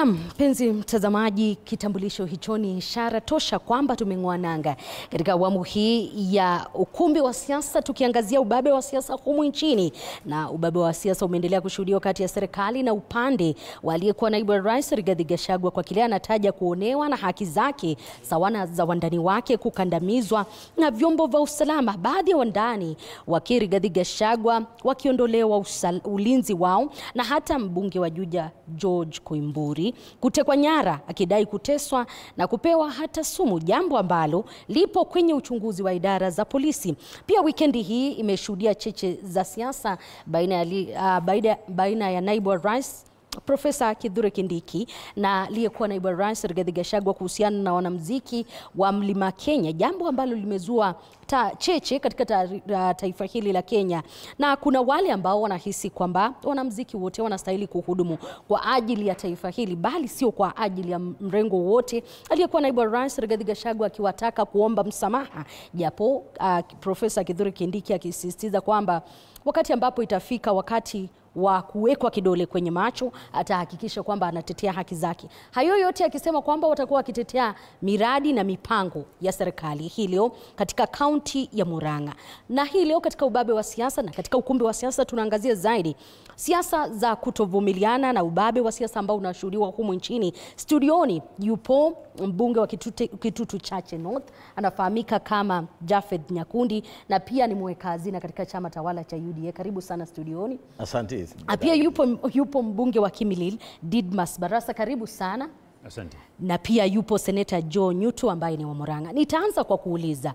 Mpenzi mtazamaji, kitambulisho hicho ni ishara tosha kwamba tumeng'oa nanga katika awamu hii ya ukumbi wa siasa, tukiangazia ubabe wa siasa humu nchini. Na ubabe wa siasa umeendelea kushuhudiwa kati ya serikali na upande waliyekuwa naibu wa rais Rigathi Gachagua kwa kile anataja kuonewa na haki zake sawana za wandani wake kukandamizwa na vyombo vya usalama. Baadhi ya wandani wa Rigathi Gachagua wakiondolewa ulinzi wao, na hata mbunge wa Juja George Koimburi kutekwa nyara akidai kuteswa na kupewa hata sumu, jambo ambalo lipo kwenye uchunguzi wa idara za polisi. Pia wikendi hii imeshuhudia cheche za siasa baina ya naibu wa rais Profesa Kithure Kindiki na aliyekuwa naibu wa rais Rigathi Gachagua kuhusiana na wanamuziki wa Mlima Kenya, jambo ambalo limezua cheche katika taifa hili la Kenya. Na kuna wale ambao wanahisi kwamba wanamuziki wote wanastahili kuhudumu kwa ajili ya taifa hili, bali sio kwa ajili ya mrengo wote. Aliyekuwa naibu wa rais Rigathi Gachagua akiwataka kuomba msamaha, japo Profesa Kithure Kindiki akisisitiza kwamba wakati ambapo itafika wakati wa kuwekwa kidole kwenye macho atahakikisha kwamba anatetea haki zake. Hayo yote akisema kwamba watakuwa wakitetea miradi na mipango ya serikali hii leo katika kaunti ya Murang'a. Na hii leo katika ubabe wa siasa na katika ukumbi wa siasa tunaangazia zaidi siasa za kutovumiliana na ubabe wa siasa ambao unashuhudiwa humu nchini. Studioni yupo mbunge wa Kitutu Chache North, anafahamika kama Japhet Nyakundi, na pia ni mweka hazina katika chama tawala cha UDA. Karibu sana studioni. Asante. Pia yupo mbunge wa Kimilili Didmas Barasa, karibu sana. Asante. Na pia yupo seneta Joe Nyutu ambaye ni wa Murang'a. Nitaanza kwa kuuliza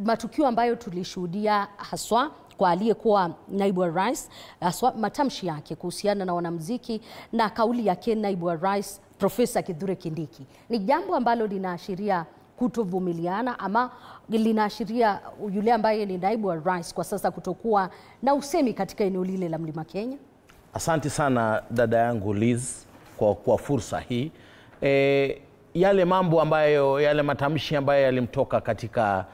matukio ambayo tulishuhudia haswa kwa aliyekuwa naibu wa rais, haswa matamshi yake kuhusiana na wanamuziki na kauli yake naibu wa rais Profesa Kithure Kindiki. Ni jambo ambalo linaashiria kutovumiliana ama linaashiria yule ambaye ni naibu wa rais kwa sasa kutokuwa na usemi katika eneo lile la Mlima Kenya? Asante sana dada yangu Liz kwa fursa hii. Yale mambo ambayo, yale matamshi ambayo yalimtoka katika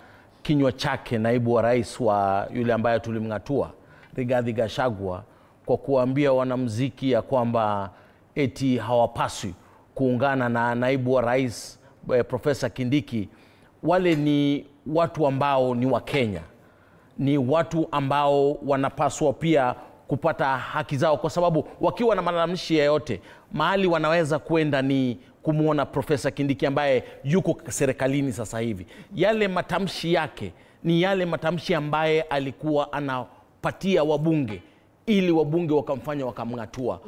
kinywa chake naibu wa rais wa yule ambaye tulimngatua Rigathi Gachagua kwa kuambia wanamuziki ya kwamba eti hawapaswi kuungana na naibu wa rais Profesa Kindiki, wale ni watu ambao ni wa Kenya, ni watu ambao wanapaswa pia kupata haki zao, kwa sababu wakiwa na malalamishi yoyote mahali wanaweza kwenda ni kumuona Profesa Kindiki ambaye yuko serikalini sasa hivi. Yale matamshi yake ni yale matamshi ambaye alikuwa anapatia wabunge ili wabunge wakamfanya wakamngatua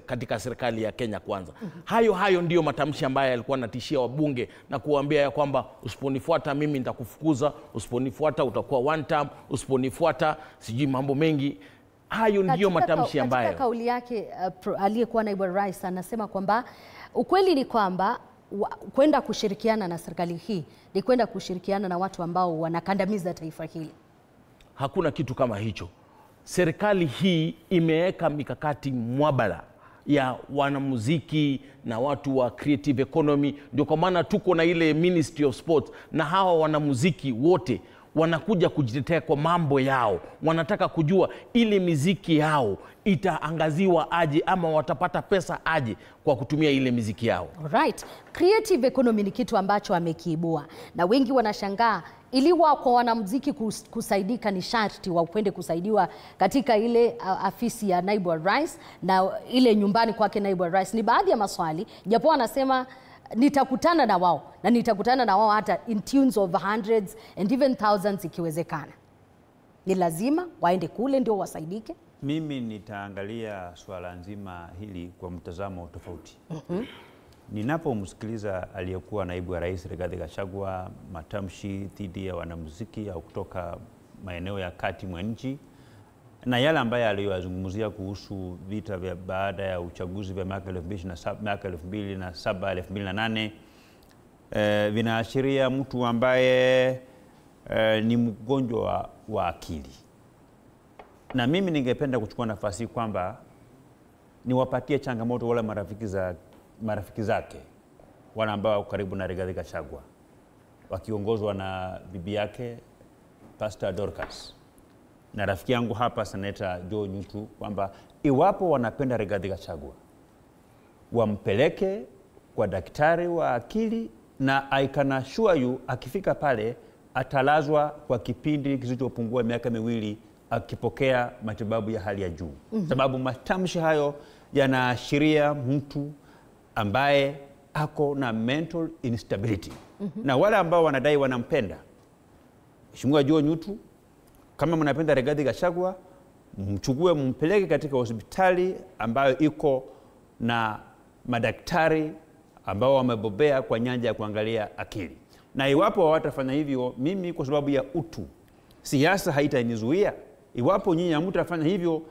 katika serikali ya Kenya Kwanza. Hayo ndiyo matamshi ambaye alikuwa anatishia wabunge na kuambia ya kwamba usiponifuata mimi nitakufukuza, usiponifuata utakuwa one term, usiponifuata sijui mambo mengi. Hayo ndiyo matamshi ambayo katika kauli yake aliyekuwa naibu rais anasema kwamba ukweli ni kwamba kwenda kushirikiana na serikali hii ni kwenda kushirikiana na watu ambao wanakandamiza taifa hili. Hakuna kitu kama hicho. Serikali hii imeweka mikakati mwabala ya wanamuziki na watu wa creative economy. Ndio kwa maana tuko na ile Ministry of Sports, na hawa wanamuziki wote wanakuja kujitetea kwa mambo yao. Wanataka kujua ile muziki yao itaangaziwa aje ama watapata pesa aje kwa kutumia ile muziki yao. Right. Creative economy ni kitu ambacho amekiibua na wengi wanashangaa, iliwa kwa wanamuziki kusaidika ni sharti wa upende kusaidiwa katika ile afisi ya naibu wa rais na ile nyumbani kwake naibu wa rais. Ni baadhi ya maswali, japo anasema nitakutana na wao na nitakutana na wao hata in tunes of hundreds and even thousands ikiwezekana. Ni lazima waende kule ndio wasaidike. Mimi nitaangalia swala nzima hili kwa mtazamo tofauti. Ninapomsikiliza aliyekuwa naibu wa rais Rigathi Gachagua matamshi dhidi ya wanamuziki au kutoka maeneo ya kati mwa nchi, na yale ambaye aliyozungumzia kuhusu vita vya baada ya uchaguzi vya mwaka 2007 2008, vinaashiria mtu ambaye ni mgonjwa wa akili. Na mimi ningependa kuchukua nafasi kwamba niwapatie changamoto wale marafiki zake wale ambao karibu na Rigathi Gachagua wakiongozwa na bibi yake Pastor Dorcas na rafiki yangu hapa Seneta Joe Nyutu, kwamba iwapo wanapenda Rigathi Gachagua wampeleke kwa daktari wa akili, na I can assure you akifika pale atalazwa kwa kipindi kisichopungua miaka 2 akipokea matibabu ya hali ya juu. Sababu matamshi hayo yanaashiria mtu ambaye ako na mental instability. Na wale ambao wanadai wanampenda Mheshimiwa Joe Njutu, kama mnapenda Rigathi Gachagua, mchukue mpeleke katika hospitali ambayo iko na madaktari ambao wamebobea kwa nyanja ya kuangalia akili. Na iwapo hawatafanya hivyo, mimi kwa sababu ya utu, siasa haitanizuia. Iwapo nyinyi hamtafanya hivyo,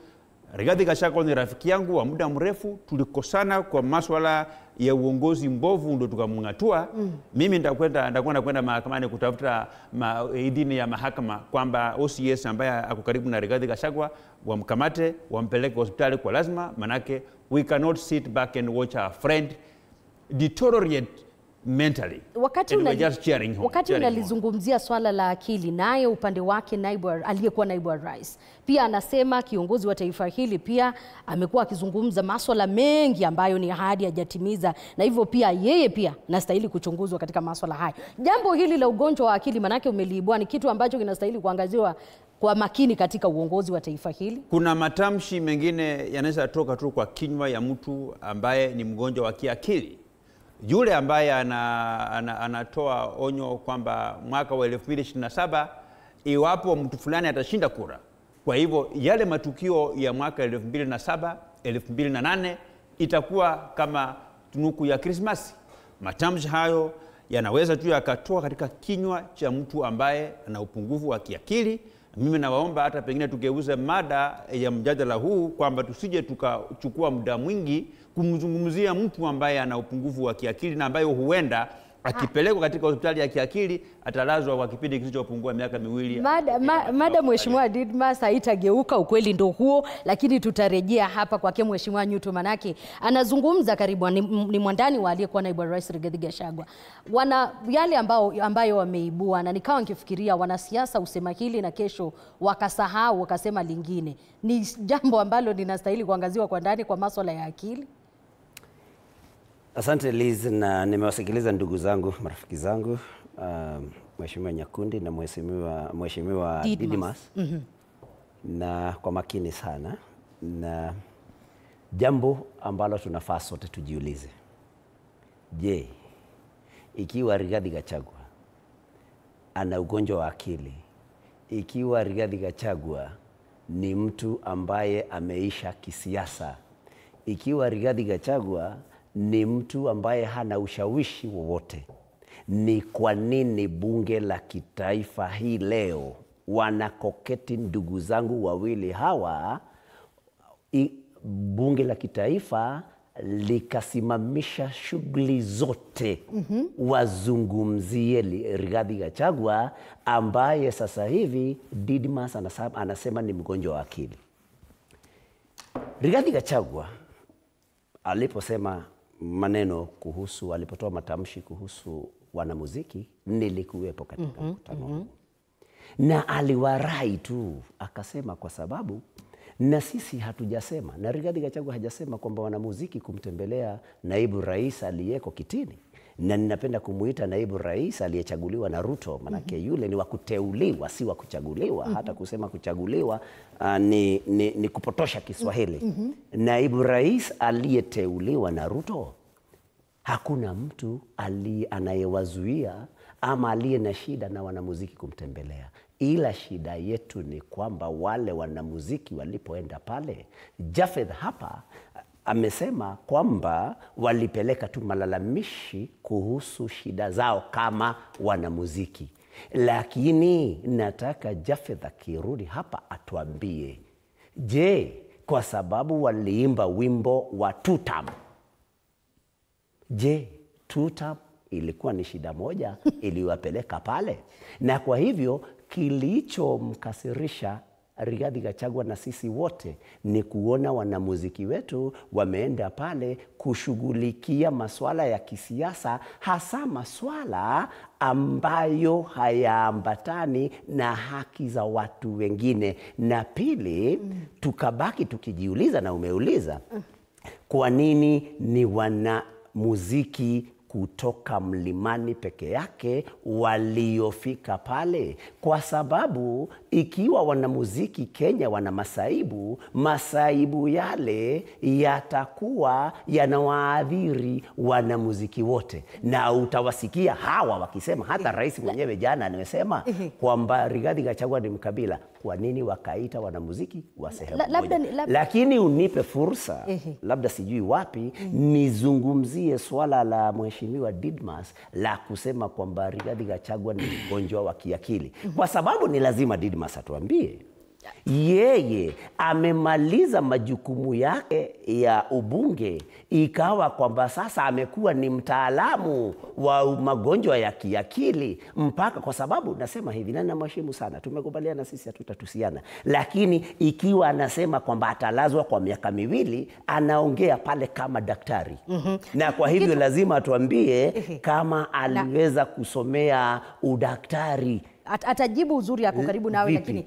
Rigathi Gachagua ni rafiki yangu wa muda mrefu, tulikosana kwa masuala ya uongozi mbovu ndio tukamngatua. Mimi nitakwenda kwenda mahakamani kutafuta idhini ya mahakama kwamba OCS ambaye ako karibu na Rigathi Gachagua wamkamate, wampeleke hospitali kwa lazima, manake we cannot sit back and watch our friend deteriorate mentally. Wakati unalizungumzia swala la akili, naye upande wake aliyekuwa naibu wa rais pia anasema kiongozi wa taifa hili pia amekuwa akizungumza masuala mengi ambayo ni ahadi hajatimiza, na hivyo pia yeye pia anastahili kuchunguzwa katika masuala hayo. Jambo hili la ugonjwa wa akili, manake umeliibua, ni kitu ambacho kinastahili kuangaziwa kwa makini katika uongozi wa taifa hili. Kuna matamshi mengine yanaweza toka tu kwa kinywa ya mtu ambaye ni mgonjwa wa kiakili. Yule ambaye anatoa onyo kwamba mwaka wa 2027 iwapo mtu fulani atashinda kura. Kwa hivyo yale matukio ya mwaka 2007, 2008 itakuwa kama tunuku ya Krismasi. Matamshi hayo yanaweza tu yakatoa katika kinywa cha mtu ambaye ana upungufu wa kiakili. Mimi nawaomba hata pengine tugeuze mada ya mjadala huu kwamba tusije tukachukua muda mwingi kumzungumzia mtu ambaye ana upungufu wa kiakili na ambaye huenda akipelekwa katika hospitali ya kiakili atalazwa kwa kipindi kisichopungua miaka 2. Mada Mheshimiwa Didmas haitageuka, ukweli ndio huo, lakini tutarejea hapa kwake Mheshimiwa Njutu, manake anazungumza karibu ni mwandani wa aliyekuwa naibu rais Rigathi Gachagua. Wana yale ambayo wameibua, na nikawa nikifikiria wanasiasa usema hili na kesho wakasahau wakasema lingine. Ni jambo ambalo linastahili kuangaziwa kwa ndani kwa masuala ya akili. Asante Liz, na nimewasikiliza ndugu zangu, marafiki zangu, Mheshimiwa Nyakundi na Mheshimiwa Didmas. Na kwa makini sana, na jambo ambalo tunafaa sote tujiulize. Je, ikiwa Rigathi Gachagua ana ugonjwa wa akili, ikiwa Rigathi Gachagua ni mtu ambaye ameisha kisiasa, ikiwa Rigathi Gachagua ni mtu ambaye hana ushawishi wowote, ni kwa nini bunge la kitaifa hii leo wanakoketi ndugu zangu wawili hawa, bunge la kitaifa likasimamisha shughuli zote wazungumzie Rigathi Gachagua ambaye sasa hivi Didmas anasema ni mgonjwa wa akili. Rigathi Gachagua aliposema maneno kuhusu, alipotoa matamshi kuhusu wanamuziki, nilikuwepo katika mkutano. Na aliwarai tu, akasema kwa sababu na sisi hatujasema, na Rigathi Gachagua hajasema kwamba wanamuziki kumtembelea naibu rais aliyeko kitini. Na ninapenda kumuita naibu rais aliyechaguliwa na Ruto, manake yule ni wa kuteuliwa, si wa kuchaguliwa. Hata kusema kuchaguliwa ni kupotosha Kiswahili. Naibu rais aliyeteuliwa na Ruto, hakuna mtu anayewazuia ama aliye na shida na wanamuziki kumtembelea. Ila shida yetu ni kwamba wale wanamuziki walipoenda pale, Japheth hapa amesema kwamba walipeleka tu malalamishi kuhusu shida zao kama wanamuziki. Lakini nataka Japheth akirudi hapa atuambie, je, kwa sababu waliimba wimbo wa tutam, je, tutam ilikuwa ni shida moja iliwapeleka pale? Na kwa hivyo kilichomkasirisha Rigathi Gachagua na sisi wote ni kuona wanamuziki wetu wameenda pale kushughulikia masuala ya kisiasa, hasa masuala ambayo hayaambatani na haki za watu wengine. Na pili, tukabaki tukijiuliza, na umeuliza, Kwa nini ni wanamuziki kutoka mlimani peke yake waliofika pale? Kwa sababu ikiwa wanamuziki Kenya wana masaibu yale yatakuwa yanawaadhiri wanamuziki wote, na utawasikia hawa wakisema, hata rais mwenyewe jana amesema kwamba Rigathi Gachagua ni mkabila. Kwa nini wakaita wanamuziki wa sehemu moja? Lakini unipe fursa, labda sijui wapi, nizungumzie swala la Mheshimiwa Didmas la kusema kwamba Rigathi Gachagua ni mgonjwa wa kiakili. Kwa sababu ni lazima Didmas atuambie. Yeye amemaliza majukumu yake ya ubunge, ikawa kwamba sasa amekuwa ni mtaalamu wa magonjwa ya kiakili, mpaka kwa sababu nasema hivi, na namheshimu sana, tumekubaliana sisi hatutatusiana, lakini ikiwa anasema kwamba atalazwa kwa miaka 2, anaongea pale kama daktari. Na kwa hivyo lazima atuambie kama aliweza kusomea udaktari. Atajibu uzuri yako karibu nawe, lakini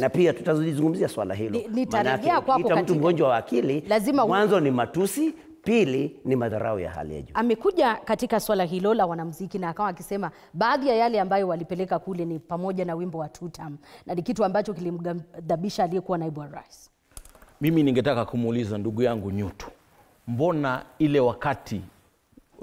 na pia tutazungumzia swala hilo. Nitarejea kwako. Mtu mgonjwa wa akili, mwanzo ni matusi, pili ni madharau ya hali ya juu. Amekuja katika swala hilo la wanamuziki na akawa akisema baadhi ya yale ambayo walipeleka kule ni pamoja na wimbo wa Tutam, na ni kitu ambacho kilimgadhabisha aliyekuwa naibu wa rais. Mimi ningetaka kumuuliza ndugu yangu Nyutu, mbona ile wakati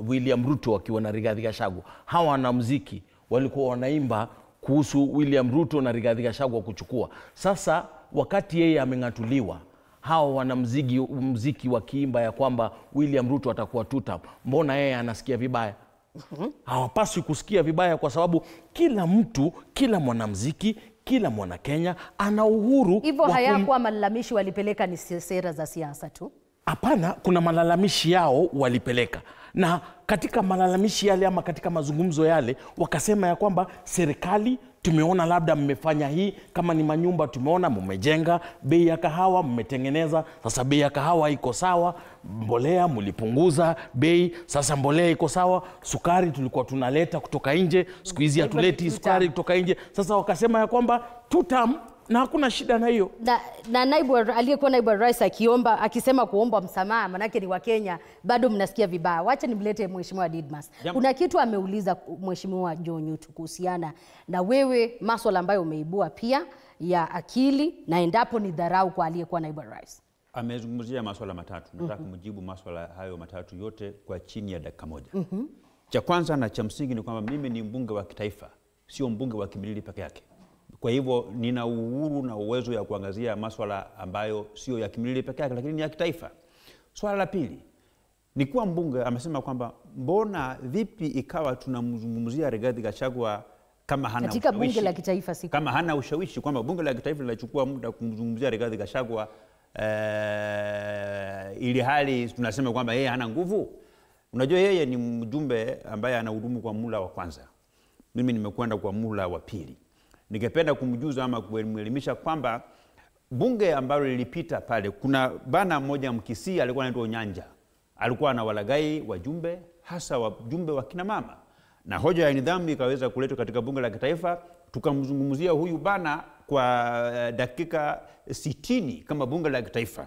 William Ruto akiwa na Rigathi Gachagua, hawa wanamuziki walikuwa wanaimba kuhusu William Ruto na Rigathi Gachagua kuchukua? Sasa wakati yeye ameng'atuliwa, hao wanamuziki wakiimba ya kwamba William Ruto atakuwa Tutam, mbona yeye anasikia vibaya? Hawapaswi kusikia vibaya, kwa sababu kila mtu, kila mwanamuziki, kila mwana Kenya ana uhuru. Hivyo hayakuwa malalamishi walipeleka ni sera za siasa tu? Hapana, kuna malalamishi yao walipeleka, na katika malalamishi yale ama katika mazungumzo yale wakasema ya kwamba serikali, tumeona labda mmefanya hii, kama ni manyumba tumeona mmejenga, bei ya kahawa mmetengeneza, sasa bei ya kahawa iko sawa, mbolea mlipunguza bei, sasa mbolea iko sawa, sukari tulikuwa tunaleta kutoka nje, siku hizi hatuleti sukari kutoka nje. Sasa wakasema ya kwamba Tutam, na hakuna shida na hiyo. Na naibu aliyekuwa naibu rais akisema kuomba msamaha, manake ni wa Kenya, bado mnasikia vibaya. Wacha nimlete Mheshimiwa Didmas. Kuna kitu ameuliza Mheshimiwa Joe Nyutu kuhusiana na wewe, masuala ambayo umeibua pia ya akili, na endapo ni dharau kwa aliyekuwa naibu rais. Amezungumzia masuala matatu. Nataka kumjibu masuala hayo matatu yote kwa chini ya dakika moja. Cha kwanza na cha msingi ni kwamba mimi ni mbunge wa kitaifa, sio mbunge wa kimilili peke yake. Kwa hivyo nina uhuru na uwezo ya kuangazia masuala ambayo sio ya kimilili peke yake, lakini ni ya kitaifa. Swala la pili ni kuwa mbunge amesema kwamba mbona vipi ikawa tunamzungumzia Rigathi Gachagua kama hana katika bunge la kitaifa, siku kama hana ushawishi, kwamba bunge la kitaifa linachukua muda kumzungumzia Rigathi Gachagua ili hali tunasema kwamba yeye hana nguvu. Unajua yeye ni mjumbe ambaye anahudumu kwa muhula wa kwanza, mimi nimekwenda kwa muhula wa pili. Ningependa kumjuza ama kuelimisha kwamba bunge ambalo lilipita pale, kuna bana mmoja Mkisii alikuwa anaitwa Onyanja, alikuwa na walagai wajumbe, hasa wajumbe wa kina mama, na hoja ya nidhamu ikaweza kuletwa katika bunge la kitaifa. Tukamzungumzia huyu bana kwa dakika 60 kama bunge la kitaifa.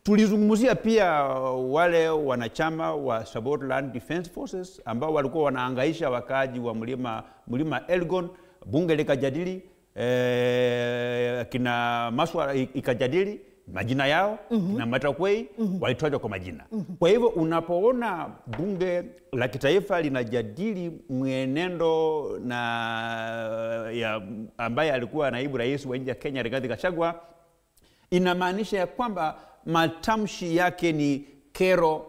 Tulizungumzia pia wale wanachama wa Sabotland Defense Forces ambao walikuwa wanaangaisha wakaaji wa mlima Elgon. Bunge likajadili, kina Maswa ikajadili majina yao, kina Matakwei walitajwa kwa majina. Kwa hivyo unapoona bunge la kitaifa linajadili mwenendo na ya ambaye alikuwa naibu rais wa nchi ya Kenya Rigathi Gachagua, inamaanisha ya kwamba matamshi yake ni kero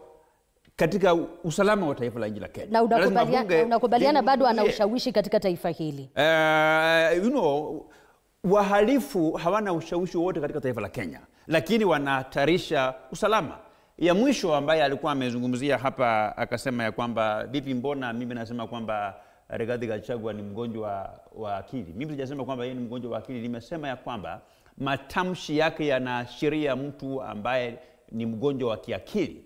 katika usalama wa taifa la nchi la Kenya. Na unakubaliana bado ana ushawishi katika taifa hili? Wahalifu hawana ushawishi wote katika taifa la Kenya, lakini wanahatarisha usalama. Ya mwisho ambaye alikuwa amezungumzia hapa akasema ya kwamba vipi, mbona mimi nasema kwamba Rigathi Gachagua ni mgonjwa wa akili. Mimi sijasema kwamba yeye ni mgonjwa wa akili, nimesema ya kwamba matamshi yake yanaashiria mtu ambaye ni mgonjwa wa kiakili.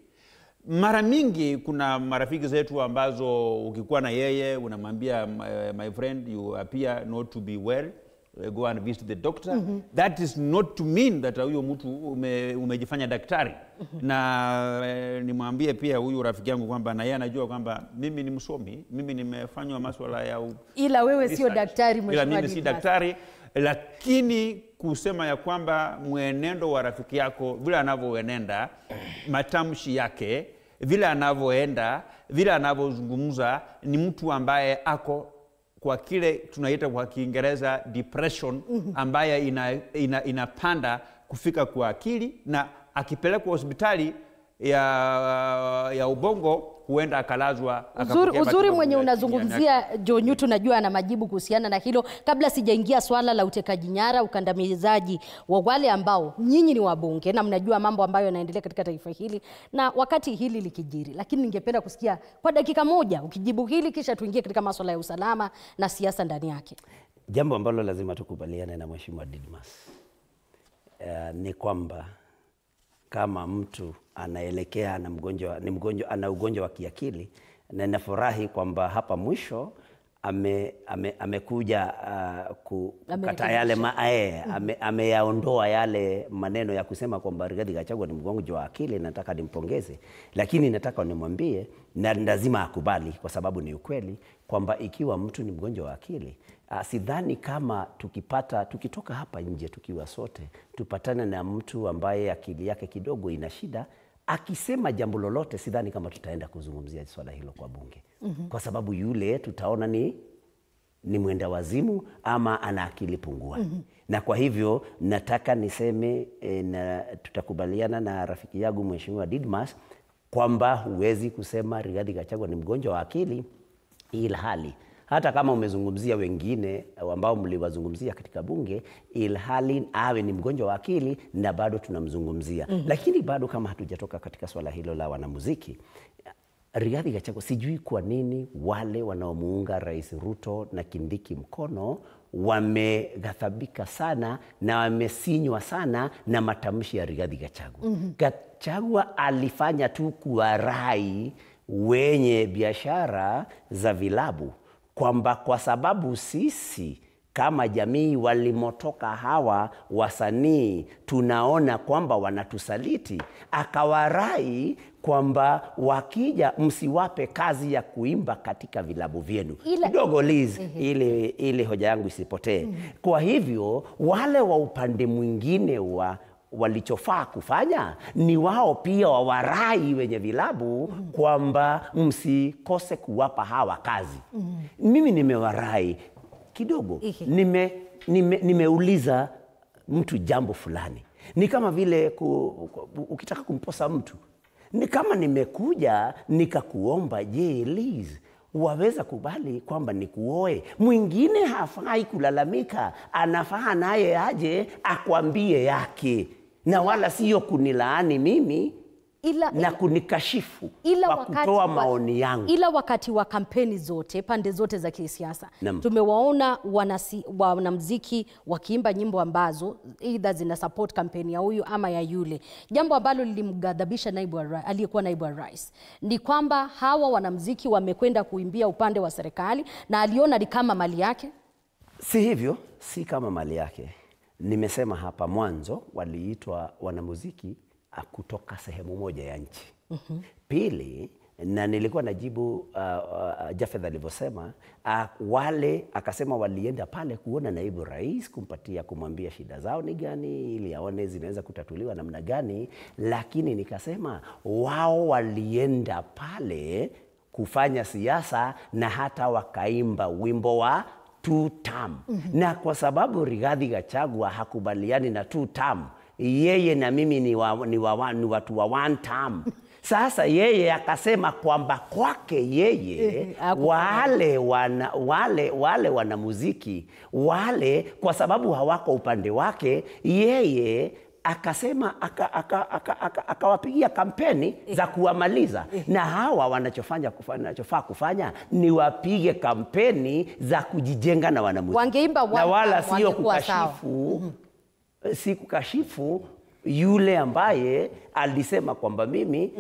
Mara mingi kuna marafiki zetu ambazo ukikuwa na yeye unamwambia my friend, you appear not to be well, go and visit the doctor. That is not to mean that huyo mtu umejifanya daktari. na nimwambie pia huyu rafiki yangu kwamba na yeye anajua kwamba mimi ni msomi, mimi nimefanywa masuala ya ila wewe sio daktari mheshimiwa. Ila mimi si daktari, lakini kusema ya kwamba mwenendo wa rafiki yako vile anavyoenenda, matamshi yake vile anavyoenda, vile anavyozungumza, ni mtu ambaye ako kwa kile tunaita kwa Kiingereza depression, ambaye inapanda kufika kwa akili, na akipelekwa hospitali ya ubongo huenda akalazwa. Uzuri mwenye unazungumzia Jonyutu, najua ana majibu kuhusiana na hilo. Kabla sijaingia swala la utekaji nyara, ukandamizaji wa wale ambao nyinyi ni wabunge na mnajua mambo ambayo yanaendelea katika taifa hili na wakati hili likijiri, lakini ningependa kusikia kwa dakika moja ukijibu hili, kisha tuingie katika masuala ya usalama na siasa ndani yake. Jambo ambalo lazima tukubaliane na Mheshimiwa Didmas ni kwamba kama mtu anaelekea ana ugonjwa wa kiakili, na nafurahi kwamba hapa mwisho amekuja kukata yale ameyaondoa yale maneno ya kusema kwamba Rigathi Gachagua ni mgonjwa wa akili. Nataka nimpongeze, lakini nataka nimwambie na lazima akubali, kwa sababu ni ukweli kwamba ikiwa mtu ni mgonjwa wa akili, sidhani kama tukitoka hapa nje tukiwa sote tupatane na mtu ambaye akili yake kidogo ina shida, akisema jambo lolote, sidhani kama tutaenda kuzungumzia swala hilo kwa bunge. Kwa sababu yule tutaona ni mwenda wazimu ama ana akili pungua. Na kwa hivyo nataka niseme na tutakubaliana na rafiki yangu Mheshimiwa Didmas kwamba huwezi kusema Rigathi Gachagua ni mgonjwa wa akili, ilhali hata kama umezungumzia wengine ambao mliwazungumzia katika bunge, ilhali awe ni mgonjwa wa akili na bado tunamzungumzia. Lakini bado kama hatujatoka katika swala hilo la wanamuziki, Rigathi Gachagua, sijui kwa nini wale wanaomuunga Rais Ruto na Kindiki mkono wamegathabika sana na wamesinywa sana na matamshi ya Rigathi Gachagua. Gachagua alifanya tu kuwarai wenye biashara za vilabu kwamba kwa sababu sisi kama jamii walimotoka hawa wasanii tunaona kwamba wanatusaliti, akawarai kwamba wakija msiwape kazi ya kuimba katika vilabu vyenu. Kidogo Liz, ili hoja yangu isipotee. Kwa hivyo wale wa upande mwingine walichofaa kufanya ni wao pia wawarai wenye vilabu kwamba msikose kuwapa hawa kazi. Mimi nimewarai kidogo, nimeuliza mtu jambo fulani. Ni kama vile ukitaka kumposa mtu, ni kama nimekuja nikakuomba, je Liz, waweza kubali kwamba nikuoe? Mwingine hafai kulalamika, anafaa naye aje akwambie yake, na wala sio kunilaani mimi na kunikashifu kwa kutoa maoni yangu. Ila wakati wa kampeni zote, pande zote za kisiasa, tumewaona wanamuziki wakiimba nyimbo ambazo either zina support kampeni ya huyu ama ya yule. Jambo ambalo lilimghadhabisha aliyekuwa naibu wa rais ni kwamba hawa wanamuziki wamekwenda kuimbia upande wa serikali na aliona ni kama mali yake. Si hivyo, si kama mali yake. Nimesema hapa mwanzo waliitwa wanamuziki kutoka sehemu moja ya nchi. Pili, na nilikuwa najibu Jafeth alivyosema, wale akasema walienda pale kuona naibu rais, kumwambia shida zao ni gani ili aone zinaweza kutatuliwa namna gani, lakini nikasema wao walienda pale kufanya siasa na hata wakaimba wimbo wa 2 term. Na kwa sababu Rigathi Gachagua hakubaliani na 2 term, yeye na mimi ni watu wa 1 term. Sasa yeye akasema kwamba kwake yeye wale wanamuziki wale, kwa sababu hawako upande wake, yeye akasema akawapigia kampeni za kuwamaliza. Na hawa wanachofaa kufanya ni wapige kampeni za kujijenga na wanamuziki. Wangeimba na wala sio kukashifu si kukashifu yule ambaye alisema kwamba mimi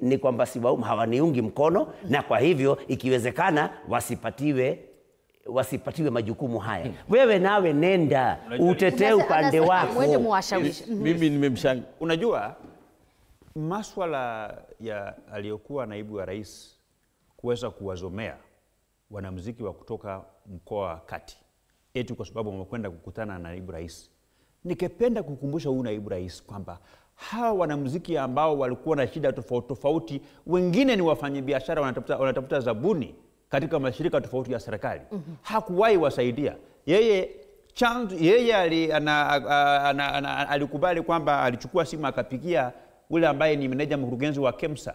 ni kwamba hawaniungi mkono, na kwa hivyo ikiwezekana wasipatiwe wasipatiwe majukumu haya. Wewe nawe nenda utetee upande wako. Mwende muwashawishi. Mimi nimemshangaa. Unajua maswala ya aliyokuwa naibu wa rais kuweza kuwazomea wanamuziki wa kutoka mkoa wa Kati eti kwa sababu wamekwenda kukutana na naibu rais. Nikependa kukumbusha huyu naibu rais kwamba hawa wanamuziki ambao walikuwa na shida tofauti tofauti, wengine ni wafanyabiashara wanatafuta zabuni katika mashirika tofauti ya serikali. Hakuwahi wasaidia. Yeye alikubali kwamba alichukua simu akapigia ule ambaye ni meneja mkurugenzi wa KEMSA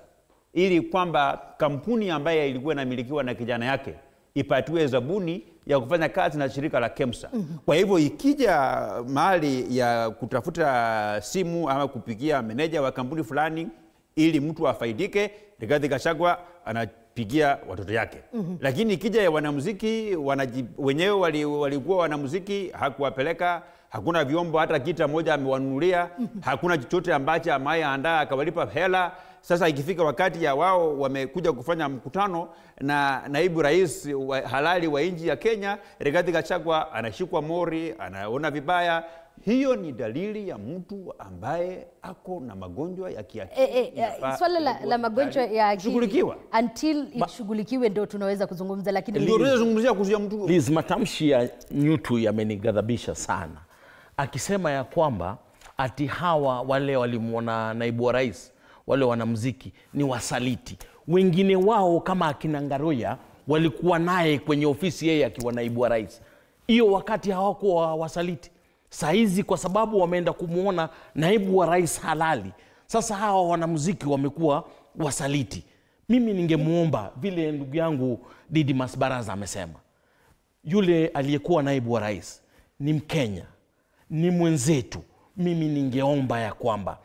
ili kwamba kampuni ambaye ilikuwa inamilikiwa na kijana yake ipatiwe zabuni ya kufanya kazi na shirika la KEMSA. Kwa hivyo ikija mahali ya kutafuta simu ama kupigia meneja wa kampuni fulani ili mtu afaidike, Rigathi Gachagua anapigia watoto yake. Lakini ikija ya wanamuziki wenyewe walikuwa wanamuziki, hakuwapeleka, hakuna vyombo hata kita moja amewanunulia, hakuna chochote ambacho ameandaa akawalipa hela. Sasa ikifika wakati ya wao wamekuja kufanya mkutano na naibu rais halali wa nchi ya Kenya, Rigathi Gachagua anashikwa mori, anaona vibaya. Hiyo ni dalili ya mtu ambaye ako na magonjwa ya kiakili. Swala la magonjwa ya akili until ishughulikiwe ndio tunaweza kuzungumza, lakini ndio tunazungumzia kuhusu mtu. Liz, matamshi ya Nyutu yamenighadhabisha sana, akisema ya kwamba ati hawa wale walimuona naibu wa rais, wale wanamuziki ni wasaliti. Wengine wao kama akina Ngaroya walikuwa naye kwenye ofisi yeye akiwa naibu wa rais. Hiyo wakati hawakuwa wasaliti. Saizi kwa sababu wameenda kumuona naibu wa rais halali, sasa hawa wanamuziki wamekuwa wasaliti. Mimi ningemuomba vile ndugu yangu Didmas Baraza amesema, yule aliyekuwa naibu wa rais ni Mkenya, ni mwenzetu. Mimi ningeomba ya kwamba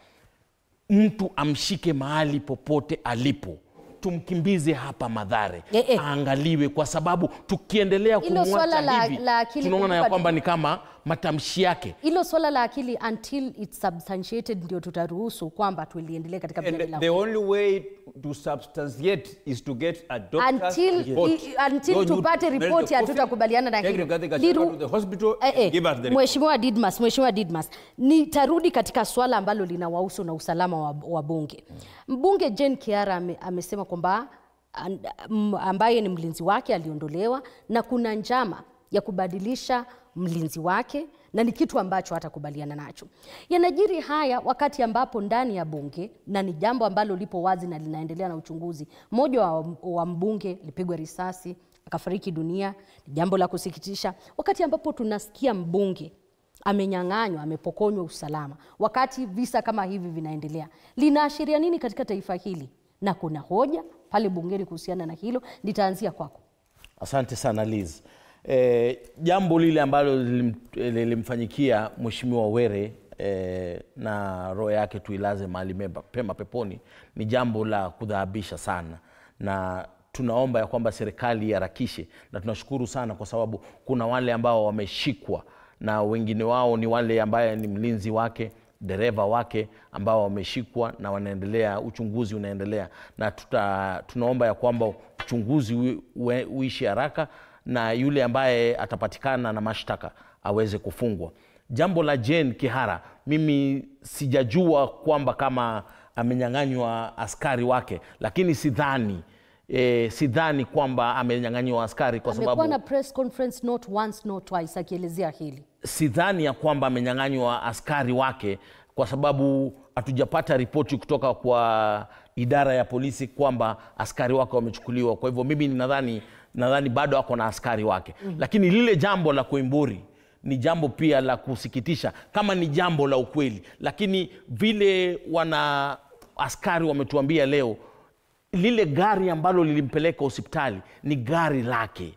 mtu amshike mahali popote alipo, tumkimbize hapa Mathare, aangaliwe, kwa sababu tukiendelea kumwacha hivi tunaona ya kwamba ni kama matamshi yake. Hilo swala la akili until it's substantiated ndio tutaruhusu kwamba tuliendelee katika mjadala. The only way to substantiate is to get a doctor's report. Until tupate report hatutakubaliana na hilo. Mheshimiwa Didmas, nitarudi katika swala ambalo linawahusu na usalama wa bunge. Mbunge Jane Kiara amesema kwamba ambaye ni mlinzi wake aliondolewa na kuna njama ya kubadilisha mlinzi wake, na ni kitu ambacho hatakubaliana nacho. Yanajiri haya wakati ambapo ndani ya bunge, na ni jambo ambalo lipo wazi na linaendelea na uchunguzi, mmoja wa mbunge lipigwa risasi akafariki dunia. Ni jambo la kusikitisha wakati ambapo tunasikia mbunge amenyang'anywa, amepokonywa usalama, wakati visa kama hivi vinaendelea. Linaashiria nini katika taifa hili? Na kuna hoja pale bungeni kuhusiana na hilo. Nitaanzia kwako. Asante sana Liz. Jambo lile ambalo lilimfanyikia Mheshimiwa Were na roho yake tuilaze mahali pema peponi ni jambo la kudhaabisha sana, na tunaomba ya kwamba serikali iharakishe, na tunashukuru sana kwa sababu kuna wale ambao wameshikwa na wengine wao ni wale ambaye ni mlinzi wake, dereva wake ambao wameshikwa na wanaendelea, uchunguzi unaendelea, na tunaomba ya kwamba uchunguzi uishi haraka na yule ambaye atapatikana na mashtaka aweze kufungwa. Jambo la Jane Kihara, mimi sijajua kwamba kama amenyang'anywa askari wake, lakini sidhani kwamba amenyang'anywa askari, kwa sababu amekuwa na press conference not once not twice akielezea hili. Sidhani ya kwamba amenyang'anywa askari wake, kwa sababu hatujapata ripoti kutoka kwa idara ya polisi kwamba askari wake wamechukuliwa. Kwa hivyo mimi nadhani bado ako na askari wake. Lakini lile jambo la Koimburi ni jambo pia la kusikitisha kama ni jambo la ukweli, lakini vile wana askari wametuambia leo, lile gari ambalo lilimpeleka hospitali ni gari lake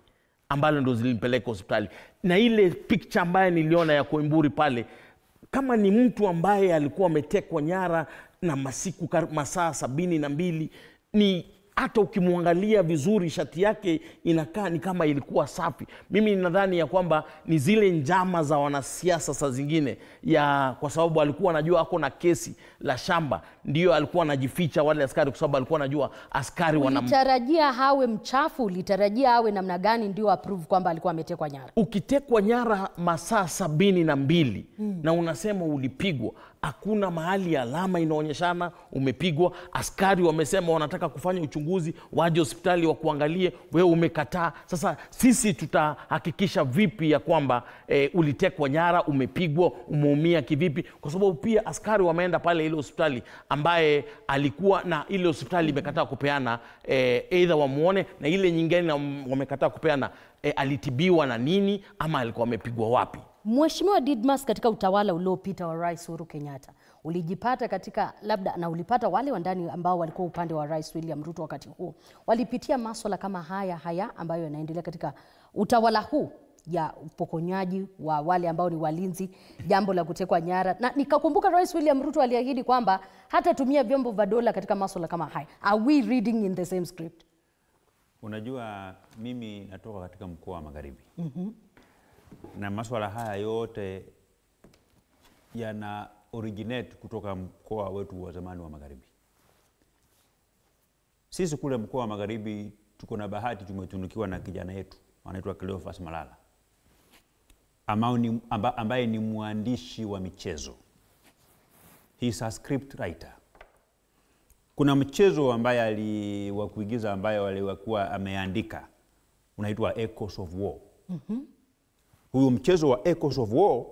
ambalo ndo zilimpeleka hospitali, na ile picture ambayo niliona ya Koimburi pale, kama ni mtu ambaye alikuwa ametekwa nyara na masaa 72, ni hata ukimwangalia vizuri shati yake inakaa ni kama ilikuwa safi. Mimi nadhani ya kwamba ni zile njama za wanasiasa saa zingine, kwa sababu alikuwa anajua ako na kesi la shamba ndio alikuwa anajificha wale askari, kwa sababu alikuwa anajua askari Ulitarajia hawe mchafu? Ulitarajia hawe namna gani ndio approve kwamba alikuwa ametekwa nyara? Ukitekwa nyara masaa 72 na unasema ulipigwa, hakuna mahali alama inaonyeshana umepigwa. Askari wamesema wanataka kufanya uchunguzi, waje hospitali wa kuangalie, wewe umekataa. Sasa sisi tutahakikisha vipi ya kwamba ulitekwa nyara, umepigwa, umeumia kivipi? Kwa sababu pia askari wameenda pale ile hospitali ambaye alikuwa, na ile hospitali imekataa kupeana either wamuone, na ile nyingine wamekataa kupeana alitibiwa na nini ama alikuwa amepigwa wapi. Mheshimiwa Didmas, katika utawala uliopita wa Rais Uhuru Kenyatta, ulijipata katika labda, na ulipata wale wa ndani ambao walikuwa upande wa Rais William Ruto wakati huo, walipitia masuala kama haya ambayo yanaendelea katika utawala huu ya upokonyaji wa wale ambao ni walinzi, jambo la kutekwa nyara, na nikakumbuka Rais William Ruto aliahidi kwamba hatatumia vyombo vya dola katika masuala kama haya. Are we reading in the same script? Unajua, mimi natoka katika mkoa wa Magharibi. Na masuala haya yote yana originate kutoka mkoa wetu wa zamani wa Magharibi. Sisi kule mkoa wa Magharibi tuko na bahati, tumetunukiwa na kijana yetu anaitwa Cleophas Malala, ambaye ni mwandishi wa michezo. He is a script writer. Kuna mchezo ambaye wa kuigiza ambaye alikuwa ameandika, unaitwa Echoes of War. Huyo mchezo wa Echoes of War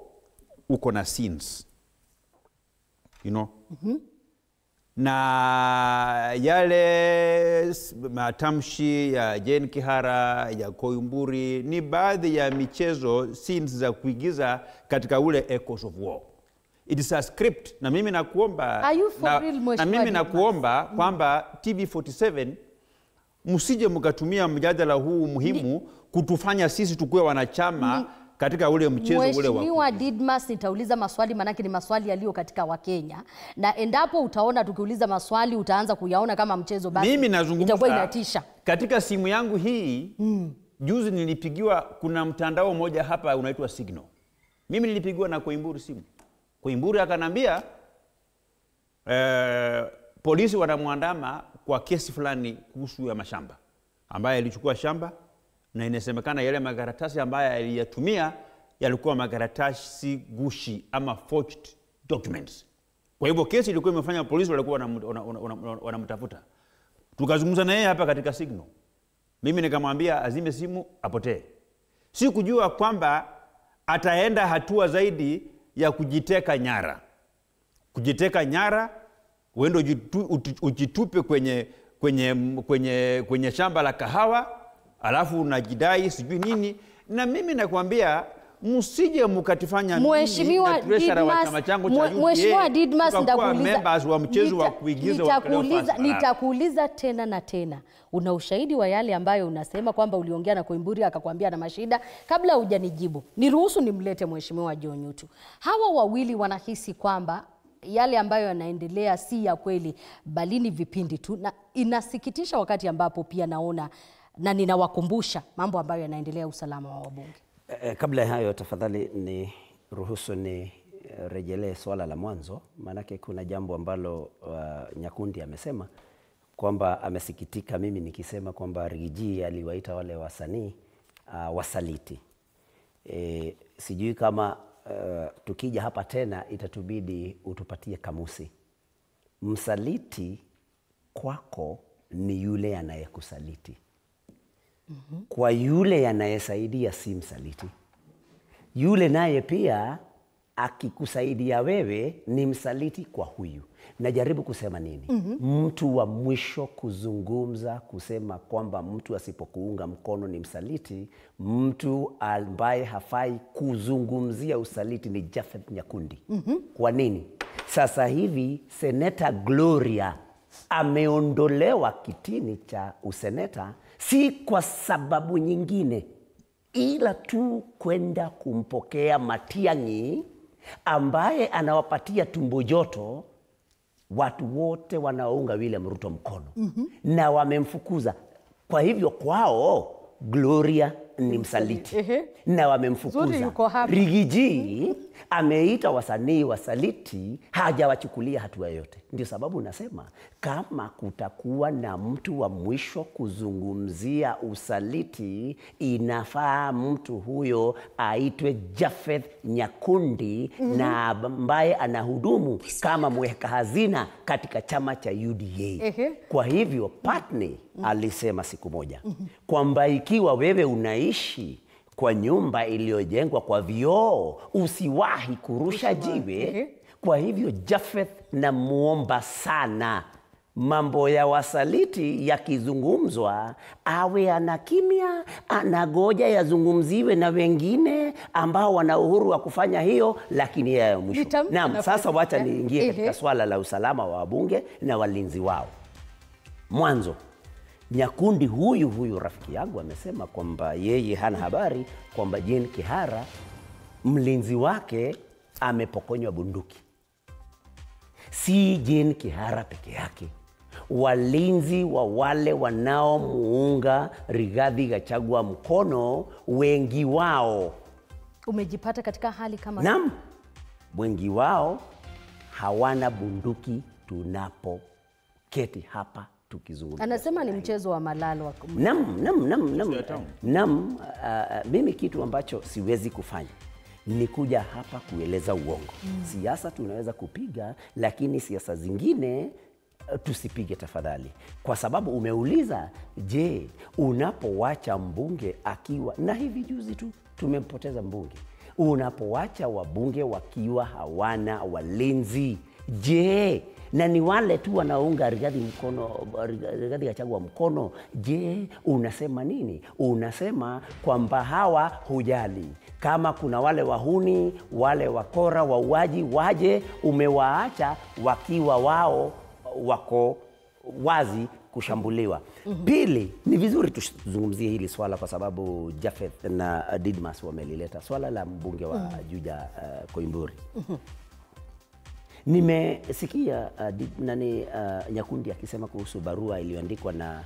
uko na scenes, you know. Na yale matamshi ya Jane Kihara, ya Koimburi ni baadhi ya michezo, scenes za kuigiza katika ule Echoes of War. It is a script. Na mimi nakuomba, kwamba TV47 msije mkatumia mjadala huu muhimu kutufanya sisi tukue wanachama katika ule mchezo ule wa. Mheshimiwa Didmas, nitauliza maswali manake ni maswali yaliyo katika Wakenya, na endapo utaona tukiuliza maswali utaanza kuyaona kama mchezo, basi mimi nazungumza itakuwa inatisha. Katika simu yangu hii juzi nilipigiwa, kuna mtandao mmoja hapa unaitwa Signal. Mimi nilipigiwa na Koimburi simu. Koimburi akanambia polisi wanamwandama kwa kesi fulani kuhusu ya mashamba, ambaye alichukua shamba na inasemekana yale makaratasi ambaye aliyatumia yalikuwa makaratasi gushi ama forged documents. Kwa hivyo kesi ilikuwa imefanya, polisi walikuwa wanamtafuta. Tukazungumza na yeye hapa katika Signal. Mimi nikamwambia azime simu apotee. Si kujua kwamba ataenda hatua zaidi ya kujiteka nyara. Kujiteka nyara, uende ujitupe kwenye shamba la kahawa, alafu unajidai sijui nini. Na mimi nakwambia msije mkatifanya Mheshimiwa Didmas, nitakuuliza tena na tena. Una ushahidi wa yale ambayo unasema kwamba uliongea na Koimburi akakwambia na mashida? Kabla hujanijibu, niruhusu nimlete Mheshimiwa John Nyutu. Hawa wawili wanahisi kwamba yale ambayo yanaendelea si ya kweli, bali ni vipindi tu, na inasikitisha wakati ambapo pia naona na ninawakumbusha mambo ambayo yanaendelea usalama wa wabunge. Kabla ya hayo, tafadhali ni ruhusu ni rejelee swala la mwanzo, maanake kuna jambo ambalo Nyakundi amesema kwamba amesikitika mimi nikisema kwamba Rigiji aliwaita wale wasanii wasaliti. Sijui kama tukija hapa tena itatubidi utupatie kamusi. Msaliti kwako ni yule anayekusaliti. Kwa yule anayesaidia si msaliti. Yule naye pia akikusaidia wewe ni msaliti kwa huyu. Najaribu kusema nini? Mtu wa mwisho kuzungumza kusema kwamba mtu asipokuunga mkono ni msaliti, mtu ambaye hafai kuzungumzia usaliti ni Japhet Nyakundi. Kwa nini? Sasa hivi Seneta Gloria ameondolewa kitini cha useneta, si kwa sababu nyingine ila tu kwenda kumpokea Matiang'i ambaye anawapatia tumbo joto watu wote wanaounga William Ruto mkono. Na wamemfukuza. Kwa hivyo kwao Gloria ni msaliti Ehe. na Zuri wamemfukuza. yuko hapa. Rigiji ameita wasanii wasaliti, hajawachukulia hatua yoyote. Ndio sababu nasema kama kutakuwa na mtu wa mwisho kuzungumzia usaliti, inafaa mtu huyo aitwe Japheth Nyakundi, na ambaye anahudumu kama mweka hazina katika chama cha UDA. Kwa hivyo Patney alisema siku moja kwamba ikiwa wewe unaishi kwa nyumba iliyojengwa kwa vioo, usiwahi kurusha jiwe. Kwa hivyo Japheth, namuomba sana, mambo ya wasaliti yakizungumzwa awe anakimya, anagoja yazungumziwe na wengine ambao wana uhuru wa kufanya hiyo, lakini ya mwisho. Naam, sasa wacha niingie katika swala la usalama wa wabunge na walinzi wao. Mwanzo, Nyakundi huyu rafiki yangu amesema kwamba yeye hana habari kwamba Jane Kihara mlinzi wake amepokonywa bunduki. Si Jane Kihara peke yake, walinzi wa wale wanaomuunga Rigathi Gachagua mkono, wengi wao Umejipata katika hali kama Naam, wengi wao hawana bunduki tunapoketi hapa tukizungumza. Anasema ni mchezo wa malalo. Naam, mimi kitu ambacho siwezi kufanya ni kuja hapa kueleza uongo. Siasa tunaweza kupiga, lakini siasa zingine tusipige tafadhali. Kwa sababu umeuliza, je, unapowacha mbunge akiwa, na hivi juzi tu tumempoteza mbunge, unapowacha wabunge wakiwa hawana walinzi, je, na ni wale tu wanaunga Rigathi Gachagua mkono, je, unasema nini? Unasema kwamba hawa hujali. Kama kuna wale wahuni, wale wakora, wauaji, waje, umewaacha wakiwa wao wako wazi kushambuliwa. Pili, ni vizuri tuzungumzie hili swala kwa sababu Japheth na Didmas wamelileta swala la mbunge wa Juja Koimburi. Nimesikia Nyakundi akisema kuhusu barua iliyoandikwa na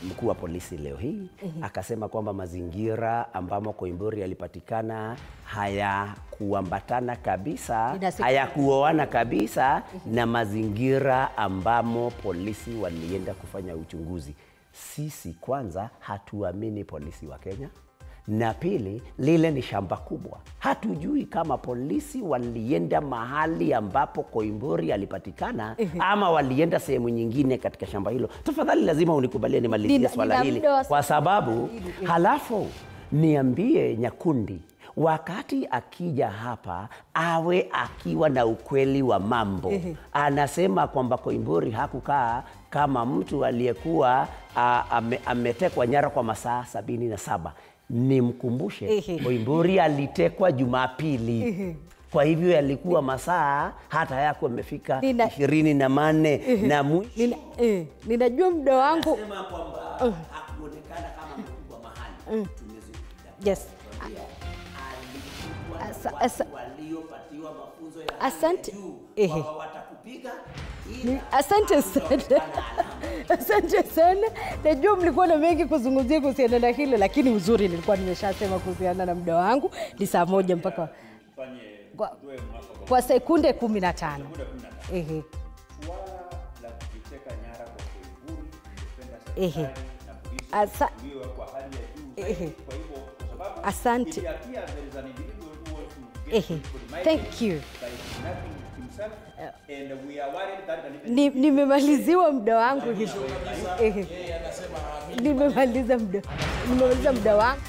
mkuu wa polisi leo hii. Akasema kwamba mazingira ambamo Koimburi alipatikana hayakuambatana kabisa, hayakuoana kabisa na mazingira ambamo polisi walienda kufanya uchunguzi. Sisi kwanza hatuamini polisi wa Kenya. Na pili, lile ni shamba kubwa. Hatujui kama polisi walienda mahali ambapo Koimburi alipatikana ama walienda sehemu nyingine katika shamba hilo. Tafadhali lazima unikubalie nimalizie swala hili kwa sababu halafu niambie Nyakundi wakati akija hapa awe akiwa na ukweli wa mambo. Anasema kwamba Koimburi hakukaa kama mtu aliyekuwa ametekwa nyara kwa masaa 77. Nimkumbushe, Koimburi alitekwa Jumapili. Kwa hivyo yalikuwa masaa hata yako yamefika 24 na mwisho. Ninajua muda wangu. Anasema kwamba hakuonekana kama mkubwa mahali. Yes. Waliopatiwa mafunzo ya asante. Watakupiga. Asante sana. Asante sana. Najua mlikuwa na mengi kuzungumzia kuhusiana na hilo, lakini uzuri nilikuwa nimeshasema kuhusiana na muda wangu ni saa 1 mpaka kwa sekunde 15. La kucheka nyara kwa Koimburi, ningependa serikali na polisi kwa hali ya juu. Kwa hivyo kwa sababu asante. Thank you. Nimemaliziwa muda wangu hivi. Nimemaliza muda wangu.